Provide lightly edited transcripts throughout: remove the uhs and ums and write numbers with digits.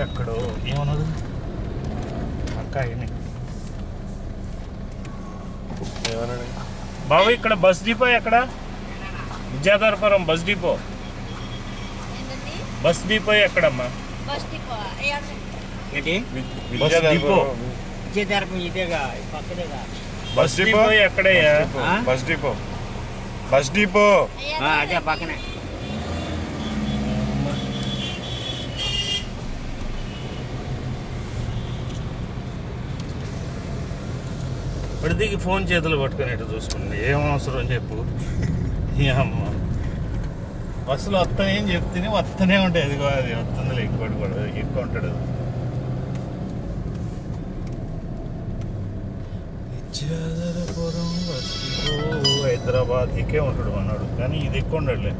ఎక్కడో ఏమన్నది అక్క అయినా ఏమన్నాడు బాబు ఇక్కడ బస్ డిపో ఎక్కడ విద్యాధరపురం బస్ డిపో ఎక్కడమ్మా బస్ డిపో ఇదేగా పక్కనేగా బస్ డిపో ఎక్కడయ్యా బస్ డిపో అదే పక్కనే ఇప్పటికి ఫోన్ చేతులు పట్టుకునేట్టు చూసుకుంది ఏం అవసరం అని చెప్పు అమ్మ బస్సులో వస్తానేం చెప్తేనే వస్తూనే ఉంటాయి అదిగో అది వస్తుందిలే ఇంకోటి కూడా ఎక్కువ ఉంటాడు విద్యాధరపురం బస్ డిపో హైదరాబాద్ ఎక్కే ఉంటాడు అన్నాడు కానీ ఇది ఎక్కువ ఉండడులే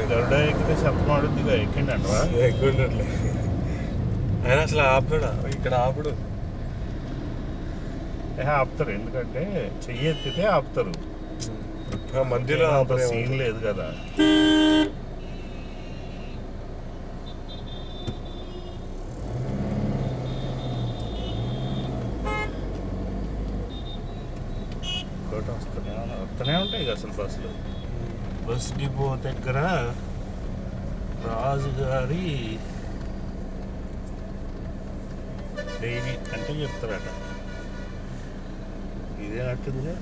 గరుడ ఎక్కితే చెప్పమాడుద్దిగా ఎక్కిండంటవా ఎక్కువ ఉండట్లే ఆయన అసలు ఆపుడా ఇక్కడ ఆపుడు ఆపుతారు ఎందుకంటే చెయ్యి ఎత్తితే ఆపుతారు మధ్యలో సీన్ లేదు కదా ఇంకోటి వస్తూనే ఉంటాయి కదా అసలు బస్సులు బస్ డిపో దగ్గర రాజుగారి డైరీ అంటే చెప్తారట ఇదే నట్టుందిగా